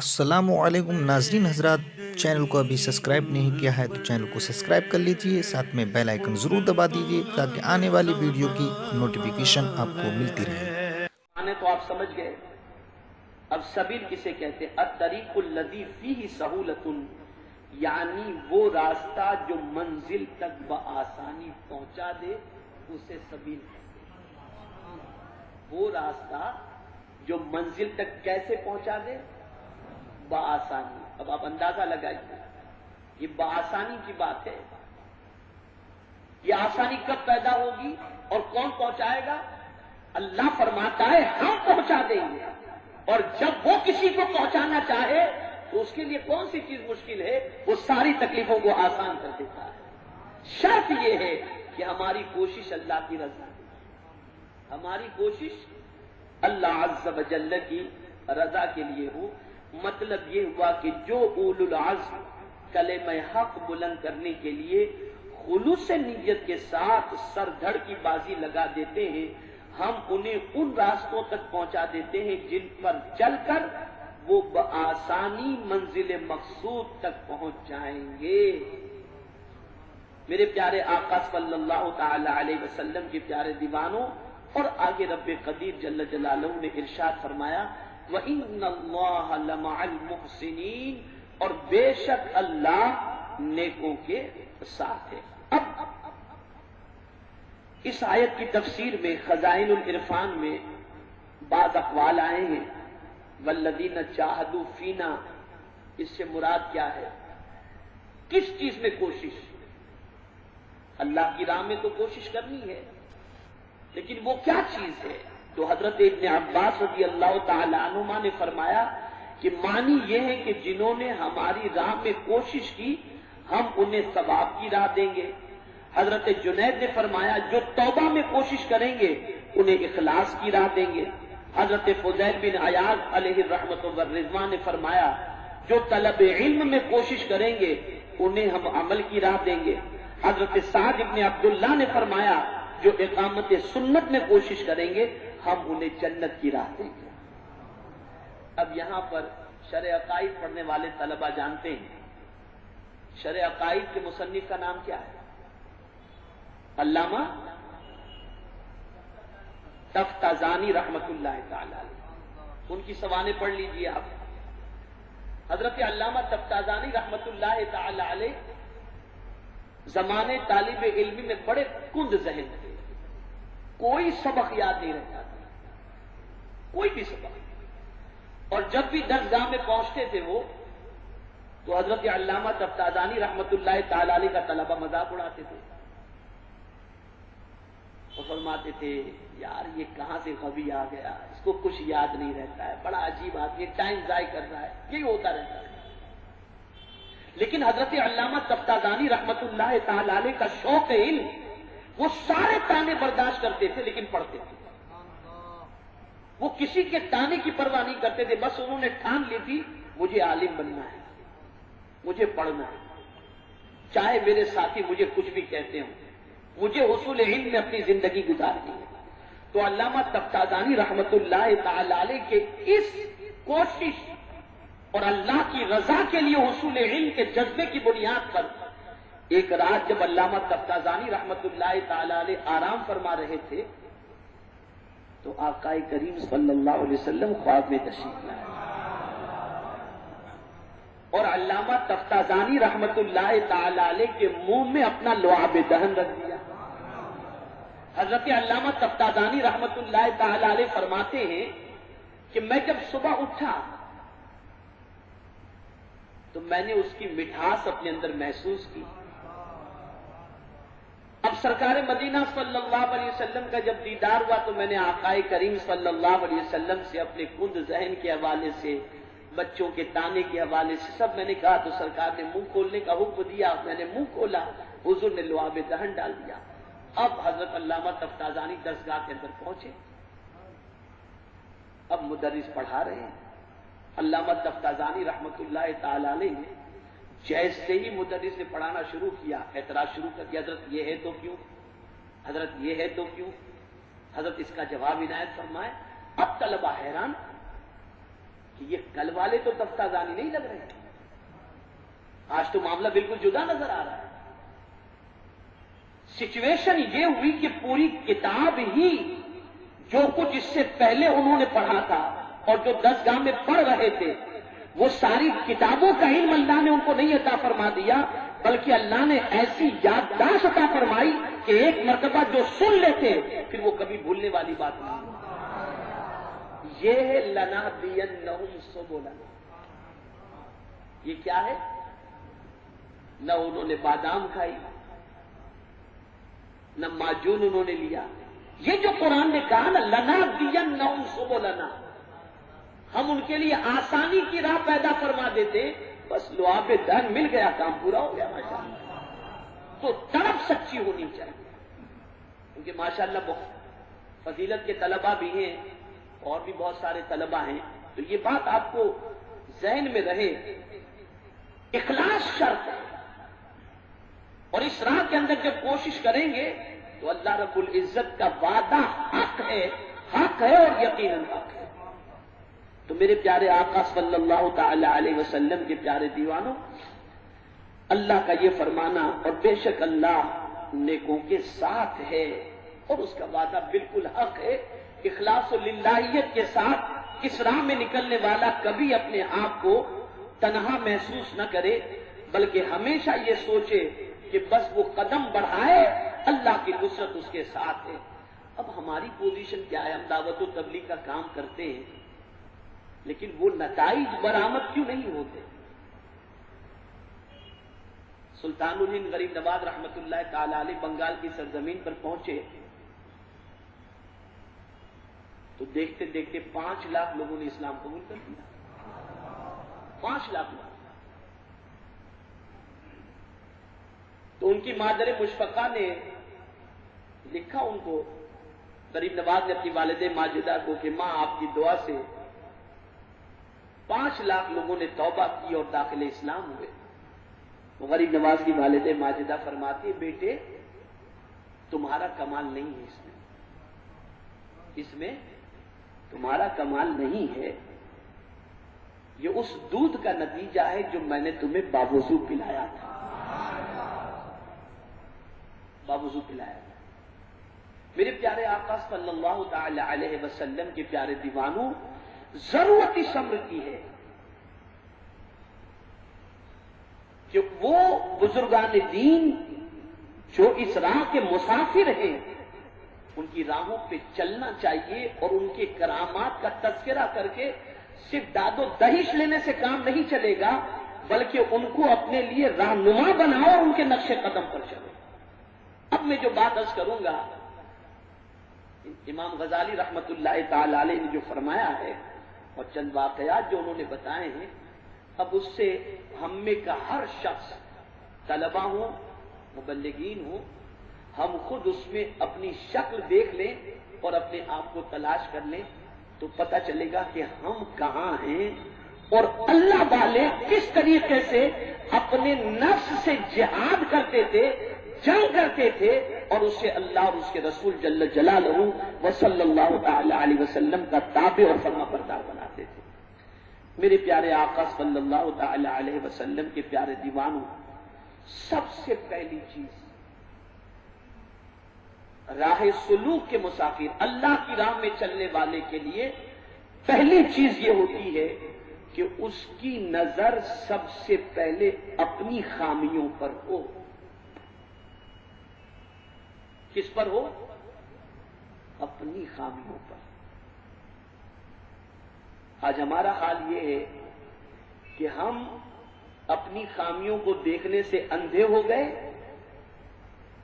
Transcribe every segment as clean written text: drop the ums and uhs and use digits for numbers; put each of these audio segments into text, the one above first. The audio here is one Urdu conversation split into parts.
السلام علیکم ناظرین حضرات، چینل کو ابھی سبسکرائب نہیں کیا ہے تو چینل کو سبسکرائب کر لیجئے، ساتھ میں بیل آئیکن ضرور دبا دیجئے تاکہ آنے والی ویڈیو کی نوٹیفیکیشن آپ کو ملتی رہے۔ تو آپ سمجھ گئے اب سبیل کسے کہتے ہیں؟ الطریق الذی فیہ سہولۃ، یعنی وہ راستہ جو منزل تک بآسانی پہنچا دے اسے سبیل کہتے ہیں۔ وہ راستہ جو منزل تک کیسے پہنچا دے؟ بآسانی۔ اب آپ اندازہ لگائیے، یہ بآسانی کی بات ہے، یہ آسانی کب پیدا ہوگی اور کون پہنچائے گا؟ اللہ فرماتا ہے ہم پہنچا دیں گے، اور جب وہ کسی کو پہنچانا چاہے تو اس کے لیے کون سی چیز مشکل ہے؟ وہ ساری تکلیفوں کو آسان کر دیتا ہے۔ شرط یہ ہے کہ ہماری کوشش اللہ کی رضا، ہماری کوشش اللہ عز و جل کی رضا کے لیے ہو۔ مطلب یہ ہوا کہ جو اولو العزم کلمہ حق بلند کرنے کے لیے خلوص نیت کے ساتھ سر دھڑ کی بازی لگا دیتے ہیں، ہم انہیں ان راستوں تک پہنچا دیتے ہیں جن پر چل کر وہ بآسانی منزل مقصود تک پہنچ جائیں گے۔ میرے پیارے آقا صلی اللہ تعالی علیہ وسلم کے پیارے دیوانوں، اور آگے رب قدیر جل جلالہ نے ارشاد فرمایا وَإِنَّ اللَّهَ لَمَعَ الْمُحْسِنِينَ، اور بے شک اللہ نیکوں کے ساتھ ہے۔ اب اس آیت کی تفسیر میں خزائن العرفان میں بعض اقوال آئے ہیں۔ وَالَّذِينَ جَاهَدُوا فِينَا، اس سے مراد کیا ہے؟ کس چیز میں کوشش؟ اللہ کی راہ میں تو کوشش کرنی ہے، لیکن وہ کیا چیز ہے؟ تو حضرت ابن عباس رضی اللہ تعالی عنہما نے فرمایا کہ معنی یہ ہے کہ جنہوں نے ہماری راہ میں کوشش کی ہم انہیں ثواب کی راہ دیں گے۔ حضرت جنید نے فرمایا جو توبہ میں کوشش کریں گے انہیں اخلاص کی راہ دیں گے۔ حضرت فضیل بن عیاض علیہ الرحمۃ والرضوان نے فرمایا جو طلب علم میں کوشش کریں گے انہیں ہم عمل کی راہ دیں گے۔ حضرت سعد بن عبداللہ نے فرمایا جو اقامت سنت میں کوشش کریں گے ہم انہیں جنت کی راہ دیں گے۔ اب یہاں پر شرع عقائد پڑھنے والے طلبہ جانتے ہیں شرع عقائد کے مصنف کا نام کیا ہے؟ علامہ تفتازانی رحمت اللہ تعالی علیہ، ان کی سوانح پڑھ لیجئے آپ۔ حضرت علامہ تفتازانی رحمت اللہ تعالی علیہ زمانے طالب علمی میں بڑے کند ذہن تھے، کوئی سبق یاد نہیں رہتا تھا، کوئی بھی سبق، اور جب بھی درسگاہ میں پہنچتے تھے وہ تو حضرت علامہ تفتازانی رحمت اللہ تعالی علیہ کا طلبہ مذاق اڑاتے تھے اور فرماتے تھے یار یہ کہاں سے غبی آ گیا، اس کو کچھ یاد نہیں رہتا ہے، بڑا عجیب آدمی، ٹائم ضائع کر رہا ہے، یہی ہوتا رہتا ہے۔ لیکن حضرت علامہ تفتازانی رحمت اللہ تعالی علیہ کا شوق علم، وہ سارے تانے برداشت کرتے تھے لیکن پڑھتے تھے۔ وہ کسی کے تانے کی پرواہ نہیں کرتے تھے، بس انہوں نے ٹھان لی تھی مجھے عالم بننا ہے، مجھے پڑھنا ہے، چاہے میرے ساتھی مجھے کچھ بھی کہتے ہوں، مجھے حصول علم میں اپنی زندگی گزارنی ہے۔ تو علامہ تفتازانی رحمت اللہ تعالی علیہ کے اس کوشش اور اللہ کی رضا کے لیے حصول علم کے جذبے کی بنیاد پر ایک رات جب علامہ تفتازانی رحمت اللہ تعالی علیہ آرام فرما رہے تھے تو آقا کریم صلی اللہ علیہ وسلم خواب میں تشریف لائے اور علامہ تفتازانی رحمت اللہ تعالی علیہ کے منہ میں اپنا لعاب دہن رکھ دیا۔ حضرت علامہ تفتازانی رحمت اللہ تعالی علیہ فرماتے ہیں کہ میں جب صبح اٹھا تو میں نے اس کی مٹھاس اپنے اندر محسوس کی۔ اب سرکار مدینہ صلی اللہ علیہ وسلم کا جب دیدار ہوا تو میں نے آقا کریم صلی اللہ علیہ وسلم سے اپنے کند ذہن کے حوالے سے، بچوں کے تانے کے حوالے سے سب میں نے کہا، تو سرکار نے منہ کھولنے کا حکم دیا، میں نے منہ کھولا، حضور نے لعاب دہن ڈال دیا۔ اب حضرت علامہ تفتازانی درسگاہ کے اندر پہنچے، اب مدرس پڑھا رہے ہیں۔ علامہ تفتازانی رحمت اللہ تعالی علیہ نے جیسے ہی مدرس نے پڑھانا شروع کیا اعتراض شروع کر دیا، حضرت یہ ہے تو کیوں، حضرت یہ ہے تو کیوں؟ حضرت اس کا جواب عنایت فرمائے۔ اب طلبہ حیران کہ یہ کل والے تو تفتازانی نہیں لگ رہے، آج تو معاملہ بالکل جدا نظر آ رہا ہے۔ سچویشن یہ ہوئی کہ پوری کتاب ہی جو کچھ اس سے پہلے انہوں نے پڑھا تھا اور جو 10 گاہ میں پڑھ رہے تھے، وہ ساری کتابوں کا علم اللہ نے ان کو نہیں عطا فرما دیا، بلکہ اللہ نے ایسی یادداشت عطا فرمائی کہ ایک مرتبہ جو سن لیتے پھر وہ کبھی بھولنے والی بات نہیں۔ یہ ہے لنہدینہم سبلنا، یہ کیا ہے؟ نہ انہوں نے بادام کھائی، نہ معجون انہوں نے لیا، یہ جو قرآن نے کہا نا لنہدینہم سبلنا، ہم ان کے لیے آسانی کی راہ پیدا فرما دیتے، بس لعاب دہن مل گیا، کام پورا ہو گیا ماشاءاللہ۔ تو طرف سچی ہونی چاہیے، کیونکہ ماشاءاللہ بہت فضیلت کے طلبہ بھی ہیں اور بھی بہت سارے طلبہ ہیں، تو یہ بات آپ کو ذہن میں رہے، اخلاص شرط ہے، اور اس راہ کے اندر جب کوشش کریں گے تو اللہ رب العزت کا وعدہ حق ہے اور یقیناً حق ہے۔ تو میرے پیارے آقا صلی اللہ تعالی علیہ وسلم کے پیارے دیوانوں، اللہ کا یہ فرمانا، اور بے شک اللہ نیکوں کے ساتھ ہے، اور اس کا وعدہ بالکل حق ہے۔ اخلاص و للہیت کے ساتھ اس راہ میں نکلنے والا کبھی اپنے آپ کو تنہا محسوس نہ کرے، بلکہ ہمیشہ یہ سوچے کہ بس وہ قدم بڑھائے، اللہ کی نصرت اس کے ساتھ ہے۔ اب ہماری پوزیشن کیا ہے؟ ہم دعوت و تبلیغ کا کام کرتے ہیں، لیکن وہ نتائج برآمد کیوں نہیں ہوتے؟ سلطان الہند غریب نواز رحمت اللہ تعالی علیہ بنگال کی سرزمین پر پہنچے تو دیکھتے دیکھتے 5 لاکھ لوگوں نے اسلام قبول کر لیا، 5 لاکھ لوگ۔ تو ان کی مادر مشفقہ نے لکھا ان کو، غریب نواز نے اپنی والدہ ماجدہ کو، کہ ماں آپ کی دعا سے 5 لاکھ لوگوں نے توبہ کی اور داخل اسلام ہوئے۔ وہ غریب نواز کی والدہ ماجدہ فرماتی ہے، بیٹے تمہارا کمال نہیں ہے، اس میں تمہارا کمال نہیں ہے، یہ اس دودھ کا نتیجہ ہے جو میں نے تمہیں باوضو پلایا تھا، باوضو پلایا تھا۔ میرے پیارے آقا صلی اللہ تعالی علیہ وسلم کے پیارے دیوانوں، ضرورت اس امر کی ہے کہ وہ بزرگان دین جو اس راہ کے مسافر ہیں، ان کی راہوں پہ چلنا چاہیے، اور ان کے کرامات کا تذکرہ کر کے صرف داد و دہش لینے سے کام نہیں چلے گا، بلکہ ان کو اپنے لیے رہنما بناؤ اور ان کے نقش قدم پر چلو۔ اب میں جو بات عرض کروں گا، امام غزالی رحمت اللہ تعالی علیہ نے جو فرمایا ہے اور چند واقعات جو انہوں نے بتائے ہیں، اب اس سے ہم میں کا ہر شخص، طلبہ ہوں، مبلغین ہوں، ہم خود اس میں اپنی شکل دیکھ لیں اور اپنے آپ کو تلاش کر لیں تو پتہ چلے گا کہ ہم کہاں ہیں، اور اللہ والے کس طریقے سے اپنے نفس سے جہاد کرتے تھے، جنگ کرتے تھے، اور اسے اللہ اور اس کے رسول جل جلالہ و صلی اللہ تعالی علیہ وسلم کا تابع اور فرما بردار بناتے تھے۔ میرے پیارے آقا صلی اللہ تعالی علیہ وسلم کے پیارے دیوانوں، سب سے پہلی چیز راہ سلوک کے مسافر، اللہ کی راہ میں چلنے والے کے لیے پہلی چیز یہ ہوتی ہے کہ اس کی نظر سب سے پہلے اپنی خامیوں پر ہو۔ کس پر ہو؟ اپنی خامیوں پر۔ آج ہمارا حال یہ ہے کہ ہم اپنی خامیوں کو دیکھنے سے اندھے ہو گئے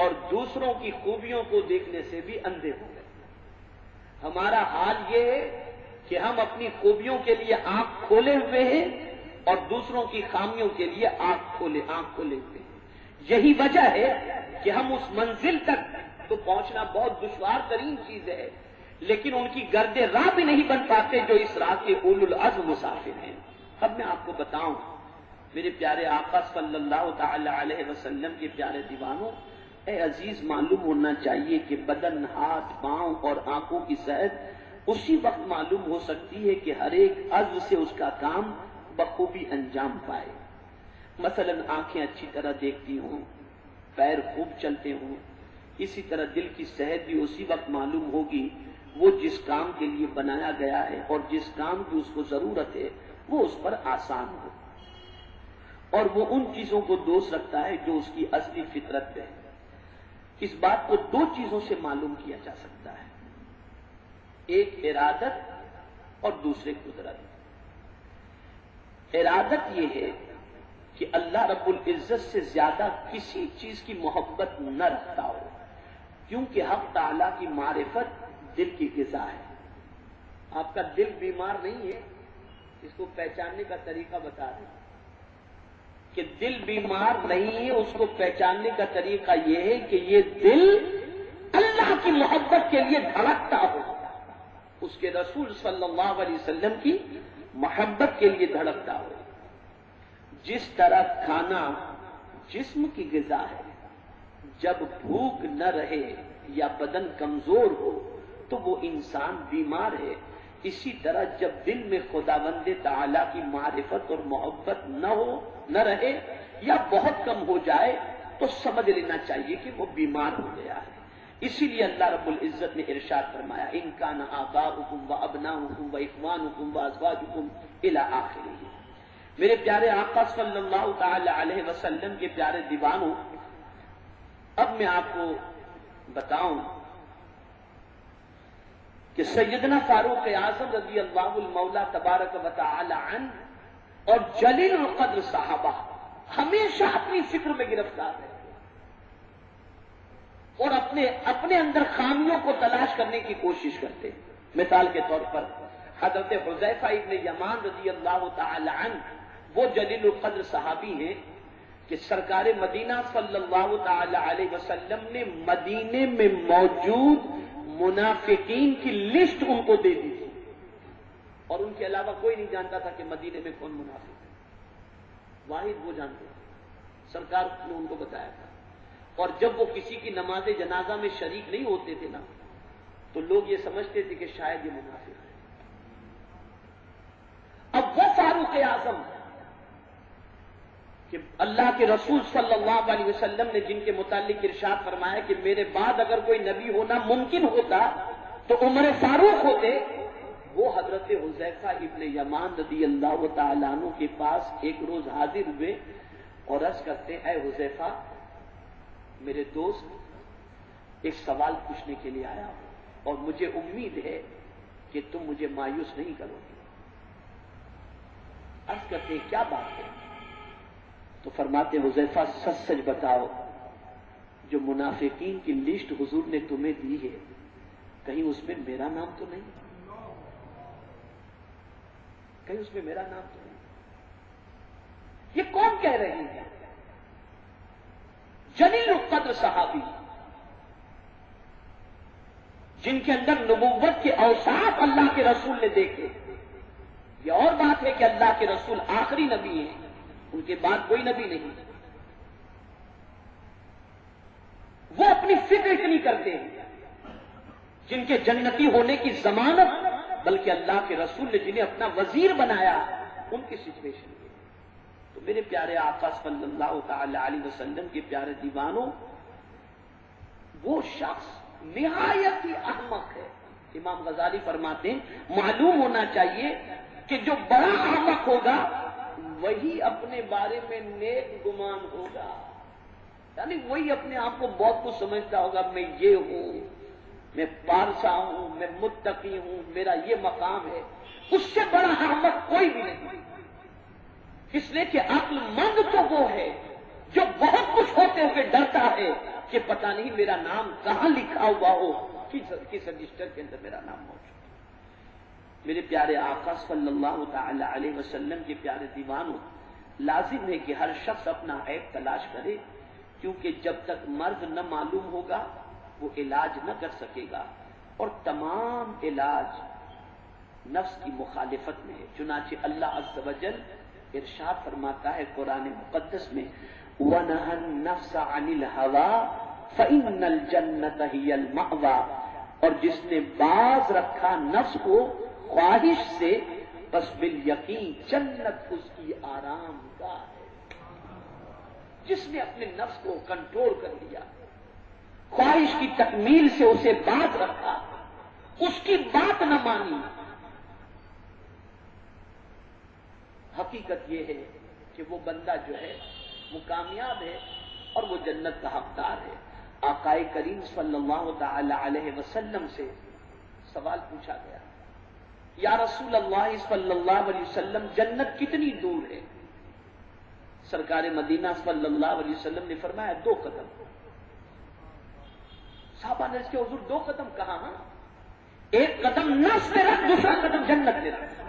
اور دوسروں کی خوبیوں کو دیکھنے سے بھی اندھے ہو گئے۔ ہمارا حال یہ ہے کہ ہم اپنی خوبیوں کے لیے آنکھ کھولے ہوئے ہیں اور دوسروں کی خامیوں کے لیے آنکھ کھولے ہوئے ہیں۔ یہی وجہ ہے کہ ہم اس منزل تک تو پہنچنا بہت دشوار ترین چیز ہے، لیکن ان کی گرد راہ بھی نہیں بن پاتے جو اس راہ کے اولو العزم مسافر ہیں۔ اب میں آپ کو بتاؤں، میرے پیارے آقا صلی اللہ تعالی علیہ وسلم کے پیارے دیوانوں، اے عزیز، معلوم ہونا چاہیے کہ بدن، ہاتھ، پاؤں اور آنکھوں کی صحت اسی وقت معلوم ہو سکتی ہے کہ ہر ایک عضو سے اس کا کام بخوبی انجام پائے. مثلا آنکھیں اچھی طرح دیکھتی ہوں، پیر خوب چلتے ہوں، اسی طرح دل کی صحت بھی اسی وقت معلوم ہوگی وہ جس کام کے لیے بنایا گیا ہے اور جس کام کی اس کو ضرورت ہے وہ اس پر آسان ہو، اور وہ ان چیزوں کو دوست رکھتا ہے جو اس کی اصلی فطرت ہے. اس بات کو دو چیزوں سے معلوم کیا جا سکتا ہے، ایک ارادت اور دوسرے قدرت. ارادت یہ ہے کہ اللہ رب العزت سے زیادہ کسی چیز کی محبت نہ رکھتا ہو، کیونکہ حق تعالیٰ کی معرفت دل کی غذا ہے. آپ کا دل بیمار نہیں ہے، اس کو پہچاننے کا طریقہ بتا دیں کہ دل بیمار نہیں ہے. اس کو پہچاننے کا طریقہ یہ ہے کہ یہ دل اللہ کی محبت کے لیے دھڑکتا ہو، اس کے رسول صلی اللہ علیہ وسلم کی محبت کے لیے دھڑکتا ہو. جس طرح کھانا جسم کی غذا ہے، جب بھوک نہ رہے یا بدن کمزور ہو تو وہ انسان بیمار ہے. اسی طرح جب دل میں خداوند تعالیٰ کی معرفت اور محبت نہ رہے یا بہت کم ہو جائے تو سمجھ لینا چاہیے کہ وہ بیمار ہو گیا ہے. اسی لیے اللہ رب العزت نے ارشاد فرمایا ان کان آباؤکم و ابناؤکم و اخوانکم و ازواجکم الی آخرہ. میرے پیارے آقا صلی اللہ تعالی علیہ وسلم کے پیارے دیوانوں، اب میں آپ کو بتاؤں کہ سیدنا فاروق اعظم رضی اللہ المولا تبارک و تعالی عنہ اور جلیل القدر صحابہ ہمیشہ اپنی فکر میں گرفتار رہے اور اپنے اندر خامیوں کو تلاش کرنے کی کوشش کرتے. مثال کے طور پر حضرت حذیفہ ابن یمان رضی اللہ تعالی عنہ وہ جلیل القدر صحابی ہیں کہ سرکار مدینہ صلی اللہ تعالی علیہ وسلم نے مدینے میں موجود منافقین کی لسٹ ان کو دے دی تھی، اور ان کے علاوہ کوئی نہیں جانتا تھا کہ مدینے میں کون منافق ہے. واحد وہ جانتے تھے، سرکار نے ان کو بتایا تھا. اور جب وہ کسی کی نماز جنازہ میں شریک نہیں ہوتے تھے نا تو لوگ یہ سمجھتے تھے کہ شاید یہ منافق ہے. اب وہ فاروق اعظم کہ اللہ کے رسول صلی اللہ علیہ وسلم نے جن کے متعلق ارشاد فرمایا کہ میرے بعد اگر کوئی نبی ہونا ممکن ہوتا تو عمر فاروق ہوتے، وہ حضرت حذیفہ ابن یمان رضی اللہ تعالیٰ عنہ کے پاس ایک روز حاضر ہوئے اور عرض کرتے اے حذیفہ میرے دوست ایک سوال پوچھنے کے لیے آیا ہوں اور مجھے امید ہے کہ تم مجھے مایوس نہیں کرو گے. عرض کرتے کیا بات ہے؟ تو فرماتے حذیفہ سچ سچ بتاؤ، جو منافقین کی لسٹ حضور نے تمہیں دی ہے کہیں اس میں میرا نام تو نہیں؟ کہیں اس میں میرا نام تو نہیں؟ یہ کون کہہ رہے ہیں؟ جلیل القدر صحابی جن کے اندر نبوت کے اوصاف اللہ کے رسول نے دیکھے. یہ اور بات ہے کہ اللہ کے رسول آخری نبی ہیں، ان کے بعد کوئی نبی نہیں. وہ اپنی فکر اتنی کرتے ہیں جن کے جنتی ہونے کی ضمانت بلکہ اللہ کے رسول نے جنہیں اپنا وزیر بنایا ان کی سچویشن ہے. تو میرے پیارے آقا صلی اللہ تعالی علیہ وسلم کے پیارے دیوانوں، وہ شخص نہایت ہی احمق ہے. امام غزالی فرماتے ہیں معلوم ہونا چاہیے کہ جو بڑا احمق ہوگا وہی اپنے بارے میں نیک گمان ہوگا، یعنی وہی اپنے آپ کو بہت کچھ سمجھتا ہوگا، میں یہ ہوں، میں پارسا ہوں، میں متقی ہوں، میرا یہ مقام ہے. اس سے بڑا احمق کوئی بھی نہیں، اس لیے کہ عقل مند تو وہ ہے جو بہت کچھ ہوتے ہوئے ڈرتا ہے کہ پتہ نہیں میرا نام کہاں لکھا ہوا ہو، کس رجسٹر کے اندر میرا نام موجود. میرے پیارے آقا صلی اللہ تعالی علیہ وسلم کے پیارے دیوانوں، لازم ہے کہ ہر شخص اپنا عیب تلاش کرے، کیونکہ جب تک مرض نہ معلوم ہوگا وہ علاج نہ کر سکے گا، اور تمام علاج نفس کی مخالفت میں ہے. چنانچہ اللہ عز و جل ارشاد فرماتا ہے قرآن مقدس میں وَنَهَى النَّفْسَ عَنِ الْهَوَىٰ فَإِنَّ الْجَنَّةَ هِيَ الْمَأْوَىٰ اور جس نے باز رکھا نفس کو خواہش سے بس بالیقین جنت اس کی آرام گاہ ہے. جس نے اپنے نفس کو کنٹرول کر لیا، خواہش کی تکمیل سے اسے باز رکھا، اس کی بات نہ مانی. حقیقت یہ ہے کہ وہ بندہ جو ہے وہ کامیاب ہے اور وہ جنت کا حقدار ہے. آقا کریم صلی اللہ تعالی علیہ وسلم سے سوال پوچھا گیا، یا رسول اللہ صلی اللہ علیہ وسلم جنت کتنی دور ہے؟ سرکار مدینہ صلی اللہ علیہ وسلم نے فرمایا 2 قدم. صحابہ نے اس کے حضور 2 قدم کہا؟ ہاں، 1 قدم نفس میں رکھ، دوسرا قدم جنت میں رکھ.